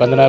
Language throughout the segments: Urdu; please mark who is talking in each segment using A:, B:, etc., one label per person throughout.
A: 15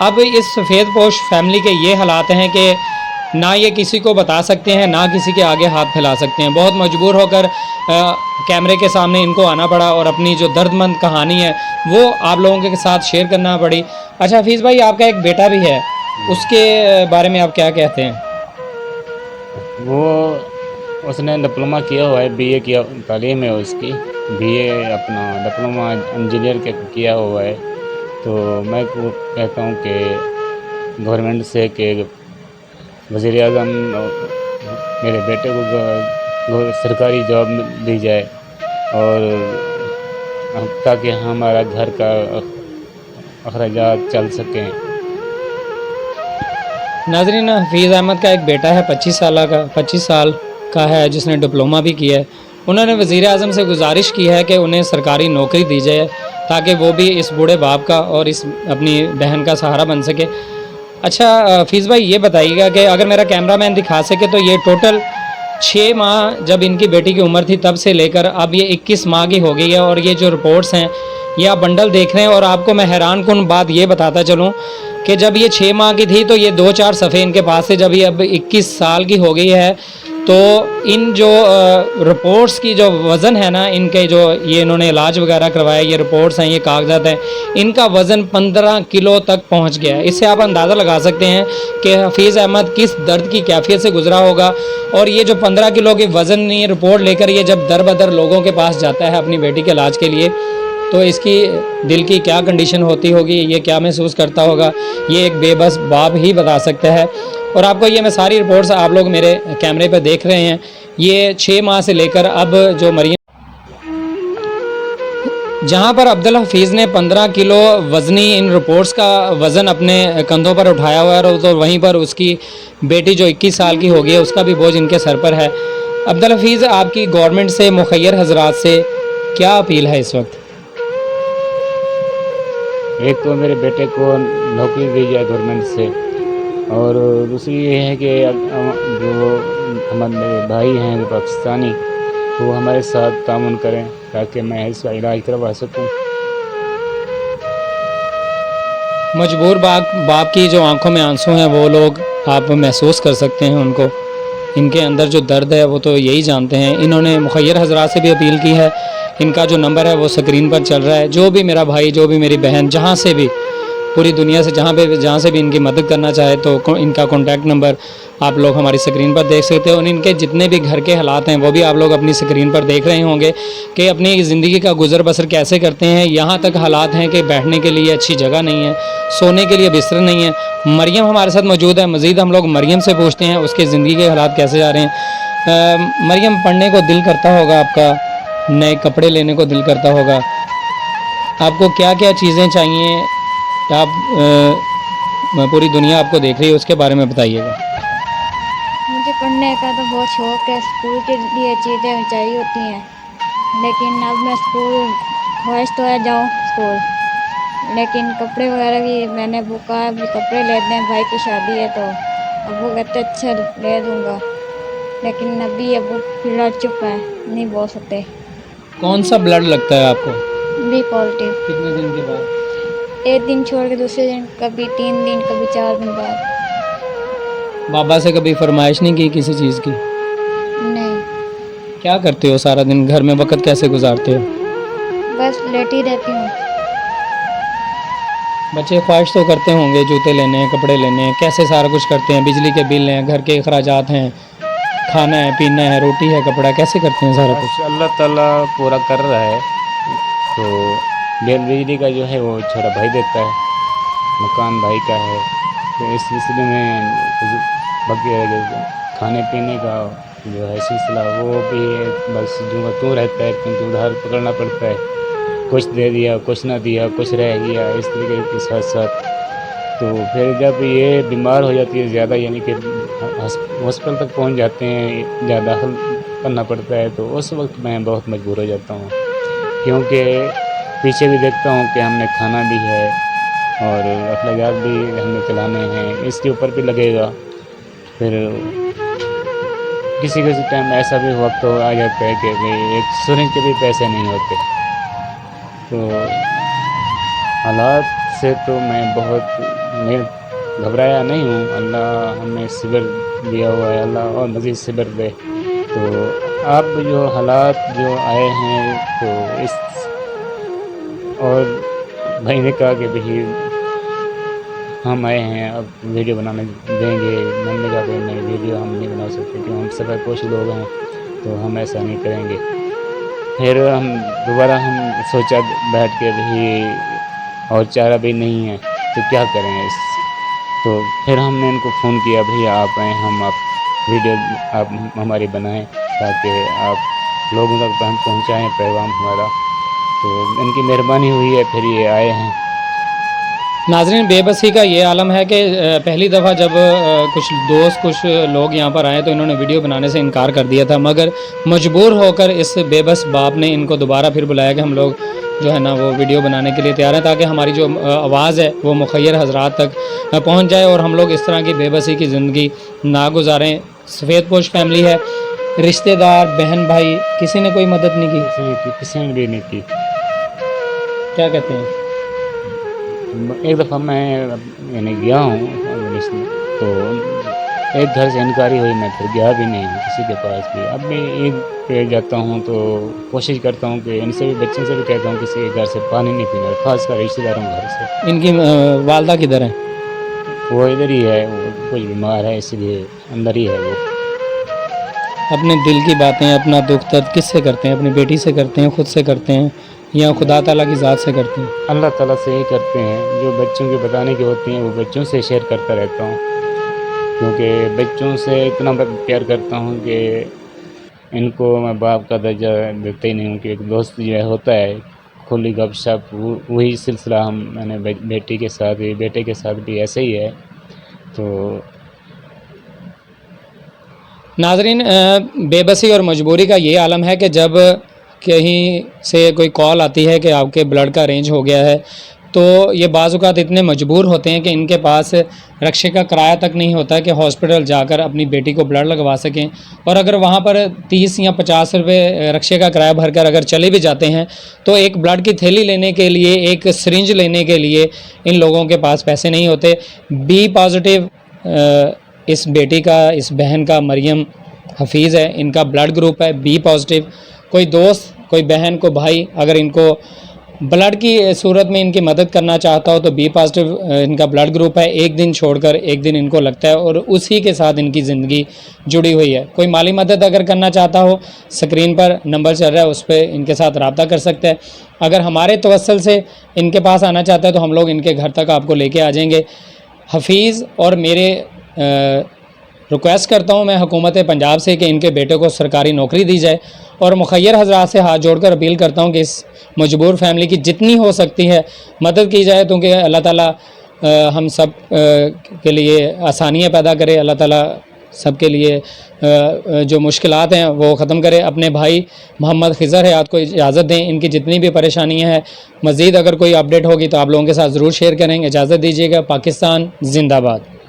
B: اب اس سفید پوش فیملی کے یہ حالات ہیں کہ نہ یہ کسی کو بتا سکتے ہیں، نہ کسی کے آگے ہاتھ پھیلا سکتے ہیں. بہت مجبور ہو کر کیمرے کے سامنے ان کو آنا پڑا اور اپنی جو درد مند کہانی ہے وہ آپ لوگوں کے ساتھ شیئر کرنا پڑی. اچھا حفیظ بھائی، آپ کا ایک بیٹا بھی ہے، اس کے بارے میں آپ کیا کہتے ہیں؟
A: وہ اس نے ڈپلومہ کیا ہوا ہے، بی اے کیا تعلیم ہے اس کی، بی اے اپنا ڈپلومہ انجینئر کے کیا ہوا ہے. تو میں کہتا ہوں کہ گورنمنٹ سے کہ وزیر اعظم میرے بیٹے کو سرکاری جاب دی جائے، اور تاکہ ہمارا گھر کا اخراجات چل سکیں.
B: ناظرین، حفیظ احمد کا ایک بیٹا ہے 25 سال کا ہے، جس نے ڈپلومہ بھی کیا ہے. انہوں نے وزیر اعظم سے گزارش کی ہے کہ انہیں سرکاری نوکری دی جائے تاکہ وہ بھی اس بوڑھے باپ کا اور اس اپنی بہن کا سہارا بن سکے. اچھا حفیظ بھائی، یہ بتائیے گا کہ اگر میرا کیمرہ مین دکھا سکے تو یہ ٹوٹل 6 ماہ جب ان کی بیٹی کی عمر تھی تب سے لے کر اب یہ 21 ماہ کی ہو گئی ہے، اور یہ جو رپورٹس ہیں یہ آپ بنڈل دیکھ رہے ہیں. اور آپ کو میں حیران کن بات یہ بتاتا چلوں کہ جب یہ 6 ماہ کی تھی تو یہ 2-4 صفحے ان کے پاس سے، جب یہ اب 21 سال کی ہو گئی ہے تو ان جو رپورٹس کی جو وزن ہے نا، ان کے جو یہ انہوں نے علاج وغیرہ کروایا، یہ رپورٹس ہیں، یہ کاغذات ہیں، ان کا وزن 15 کلو تک پہنچ گیا ہے. اس سے آپ اندازہ لگا سکتے ہیں کہ حفیظ احمد کس درد کی کیفیت سے گزرا ہوگا. اور یہ جو 15 کلو کی وزن یہ رپورٹ لے کر یہ جب در بدر لوگوں کے پاس جاتا ہے اپنی بیٹی کے علاج کے لیے، تو اس کی دل کی کیا کنڈیشن ہوتی ہوگی، یہ کیا محسوس کرتا ہوگا، یہ ایک بے بس باپ ہی بتا سکتا ہے. اور آپ کو یہ میں ساری رپورٹس آپ لوگ میرے کیمرے پہ دیکھ رہے ہیں، یہ 6 ماہ سے لے کر اب جو مریم، جہاں پر عبدالحفیظ نے 15 کلو وزنی ان رپورٹس کا وزن اپنے کندھوں پر اٹھایا ہوا ہے، اور تو وہیں پر اس کی بیٹی جو 21 سال کی ہو گئی ہے اس کا بھی بوجھ ان کے سر پر ہے. عبدالحفیظ، آپ کی گورنمنٹ سے، مخیر حضرات سے کیا اپیل ہے اس وقت؟
A: ایک تو میرے بیٹے کو نوکری دی جائے گورنمنٹ سے، اور دوسری یہ ہے کہ جو ہمارے بھائی ہیں جو پاکستانی، وہ ہمارے ساتھ تعاون کریں تاکہ میں اس کا علاج کروا سکوں.
B: مجبور باپ کی جو آنکھوں میں آنسو ہیں وہ لوگ آپ محسوس کر سکتے ہیں ان کو، ان کے اندر جو درد ہے وہ تو یہی جانتے ہیں. انہوں نے مخیر حضرات سے بھی اپیل کی ہے، ان کا جو نمبر ہے وہ سکرین پر چل رہا ہے. جو بھی میرا بھائی، جو بھی میری بہن، جہاں سے بھی پوری دنیا سے جہاں سے بھی ان کی مدد کرنا چاہے تو ان کا کانٹیکٹ نمبر آپ لوگ ہماری سکرین پر دیکھ سکتے ہیں. اور ان کے جتنے بھی گھر کے حالات ہیں وہ بھی آپ لوگ اپنی سکرین پر دیکھ رہے ہوں گے کہ اپنی زندگی کا گزر بسر کیسے کرتے ہیں. یہاں تک حالات ہیں کہ بیٹھنے کے لیے اچھی جگہ نہیں ہے، سونے کے لیے بستر نہیں ہے. مریم ہمارے ساتھ موجود ہے، مزید ہم لوگ مریم سے پوچھتے ہیں اس کے زندگی کے حالات کیسے جا رہے ہیں. مریم، پڑھنے کو دل کرتا ہوگا آپ کا، نئے کپڑے لینے کو دل کرتا ہوگا، آپ کو کیا کیا چیزیں چاہیے؟ آپ پوری دنیا آپ کو دیکھ رہی ہے، اس کے بارے میں بتائیے گا.
C: مجھے پڑھنے کا تو بہت شوق ہے، اسکول کے لیے چیزیں چاہیے ہوتی ہیں، لیکن اب میں اسکول خواہش تو ہے جاؤں اسکول، لیکن کپڑے وغیرہ بھی میں نے ابو کہا ابھی کپڑے لے دیں، بھائی کی شادی ہے تو ابو کہتے اچھا لے دوں گا، لیکن ابھی ابو فی الحال چپ ہے، نہیں بول سکتے.
B: کون سا بلڈ لگتا ہے آپ کو؟
C: Be positive.
B: کتنے دن کے بعد؟
C: ایک دن چھوڑ کے دوسرے دن، کبھی 3 دن، کبھی 4 دن بعد.
B: بابا سے کبھی فرمائش نہیں کی کسی چیز کی؟
C: نہیں،
B: کیا کرتے ہو سارا دن گھر میں، وقت کیسے گزارتے ہو؟
C: بس لیٹی رہتی ہوں.
B: بچے خواہش تو کرتے ہوں گے جوتے لینے ہیں، کپڑے لینے ہیں، کیسے سارا کچھ کرتے ہیں، بجلی کے بل ہیں، گھر کے اخراجات ہیں، کھانا ہے، پینا ہے، روٹی ہے، کپڑا، کیسے کرتے ہیں سارا کچھ؟
A: اللہ تعالیٰ پورا کر رہا ہے. تو بجلی کا جو ہے وہ چھوٹا بھائی دیتا ہے، مکان بھائی کا ہے. تو اس سلسلے میں باقی کھانے پینے کا جو ہے سلسلہ وہ بھی بس جو تو رہتا ہے، کیونکہ ادھار پکڑنا پڑتا ہے، کچھ دے دیا، کچھ نہ دیا، کچھ رہ گیا، اس طریقے کے ساتھ ساتھ. تو پھر جب یہ بیمار ہو جاتی ہے زیادہ، یعنی کہ ہاسپٹل تک پہنچ جاتے ہیں یا داخل کرنا پڑتا ہے، تو اس وقت میں بہت مجبور ہو جاتا ہوں، کیونکہ پیچھے بھی دیکھتا ہوں کہ ہم نے کھانا بھی ہے اور اخراجات بھی ہمیں چلانے ہیں، اس کے اوپر بھی لگے گا. پھر کسی ٹائم ایسا بھی وقت آ جاتا ہے کہ بھئی ایک سرنج کے بھی پیسے نہیں ہوتے. تو حالات سے تو میں بہت میں گھبرایا نہیں ہوں. اللہ ہمیں صبر دیا ہوا ہے, اللہ اور مزید صبر دے. تو اب جو حالات جو آئے ہیں تو اس اور بھائی نے کہا کہ بھئی ہم آئے ہیں اب ویڈیو بنانے دیں گے. میں نے کہا کہ نہیں, ویڈیو ہم نہیں بنا سکتے کیونکہ ہم سفر پوش لوگ ہیں تو ہم ایسا نہیں کریں گے. پھر دوبارہ ہم سوچا بیٹھ کے بھئی اور چارہ بھی نہیں ہے تو کیا کریں تو پھر ہم نے ان کو فون کیا, بھئی آپ آئیں, ہم آپ ویڈیو آپ ہماری بنائیں تاکہ آپ لوگوں تک ہم پہنچائیں پیغام ہمارا. تو ان کی مہربانی ہوئی ہے, پھر یہ آئے ہیں.
B: ناظرین, بے بسی کا یہ عالم ہے کہ پہلی دفعہ جب کچھ لوگ یہاں پر آئے تو انہوں نے ویڈیو بنانے سے انکار کر دیا تھا, مگر مجبور ہو کر اس بے بس باپ نے ان کو دوبارہ پھر بلایا کہ ہم لوگ جو ہے نا وہ ویڈیو بنانے کے لیے تیار ہیں تاکہ ہماری جو آواز ہے وہ مخیر حضرات تک پہنچ جائے اور ہم لوگ اس طرح کی بے بسی کی زندگی نہ گزاریں. سفید پوش فیملی ہے, رشتہ دار, بہن بھائی, کسی نے کوئی مدد نہیں کی.
A: کسی نے بھی نہیں کی.
B: کیا کہتے ہیں؟
A: ایک دفعہ میں یعنی گیا ہوں تو ایک گھر سے انکاری ہوئی, میں پھر گیا بھی نہیں کسی کے پاس بھی. اب میں عید پہ جاتا ہوں تو کوشش کرتا ہوں کہ ان سے بھی, بچوں سے بھی کہتا ہوں کسی کے گھر سے پانی نہیں پینا, خاص کر رشتہ داروں کے گھر سے.
B: ان کی والدہ کدھر ہیں؟
A: وہ ادھر ہی ہے, وہ کچھ بیمار ہے اس لیے اندر ہی ہے وہ.
B: اپنے دل کی باتیں, اپنا دکھ درد کس سے کرتے ہیں؟ اپنی بیٹی سے کرتے ہیں, خود سے کرتے ہیں, یا خدا تعالیٰ کی ذات سے کرتے ہیں؟
A: اللہ تعالیٰ سے ہی کرتے ہیں. جو بچوں کے بتانے کی ہوتی ہیں وہ بچوں سے شیئر کرتا رہتا ہوں, کیونکہ بچوں سے اتنا پیار کرتا ہوں کہ ان کو میں باپ کا درجہ دیتے ہی نہیں ہوں. کہ ایک دوست جو ہے ہوتا ہے کھلی گپ شپ, وہی سلسلہ میں نے بیٹی کے ساتھ بھی, بیٹے کے ساتھ بھی ایسے ہی ہے. تو
B: ناظرین, بے بسی اور مجبوری کا یہ عالم ہے کہ جب کہیں سے کوئی کال آتی ہے کہ آپ کے بلڈ کا ارینج ہو گیا ہے تو یہ بعض اوقات اتنے مجبور ہوتے ہیں کہ ان کے پاس رکشے کا کرایہ تک نہیں ہوتا کہ ہاسپٹل جا کر اپنی بیٹی کو بلڈ لگوا سکیں. اور اگر وہاں پر 30 یا 50 روپے رکشے کا کرایہ بھر کر اگر چلے بھی جاتے ہیں تو ایک بلڈ کی تھیلی لینے کے لیے, ایک سرنج لینے کے لیے ان لوگوں کے پاس پیسے نہیں ہوتے. بی پازیٹیو اس بیٹی کا, اس بہن کا, مریم حفیظ ہے, ان کا بلڈ گروپ ہے بی پازیٹیو. کوئی دوست, کوئی بہن, کوئی بھائی اگر ان کو بلڈ کی صورت میں ان کی مدد کرنا چاہتا ہو تو بی پازیٹیو ان کا بلڈ گروپ ہے. ایک دن چھوڑ کر ایک دن ان کو لگتا ہے اور اسی کے ساتھ ان کی زندگی جڑی ہوئی ہے. کوئی مالی مدد اگر کرنا چاہتا ہو, اسکرین پر نمبر چل رہا ہے, اس پہ ان کے ساتھ رابطہ کر سکتا ہے. اگر ہمارے توسل سے ان کے پاس آنا چاہتا ہے تو ہم لوگ ان کے گھر تک آپ کو لے کے آ جائیں گے. حفیظ اور میرے ریکویسٹ کرتا ہوں میں حکومت پنجاب سے کہ ان کے بیٹے کو سرکاری نوکری دی جائے, اور مخیر حضرات سے ہاتھ جوڑ کر اپیل کرتا ہوں کہ اس مجبور فیملی کی جتنی ہو سکتی ہے مدد کی جائے, کیونکہ اللہ تعالیٰ ہم سب کے لیے آسانیاں پیدا کرے. اللہ تعالیٰ سب کے لیے جو مشکلات ہیں وہ ختم کرے. اپنے بھائی محمد خضر حیات کو اجازت دیں. ان کی جتنی بھی پریشانیاں ہیں مزید اگر کوئی اپڈیٹ ہوگی تو آپ لوگوں کے ساتھ ضرور شیئر کریں گے. اجازت دیجیے گا. پاکستان زندہ باد.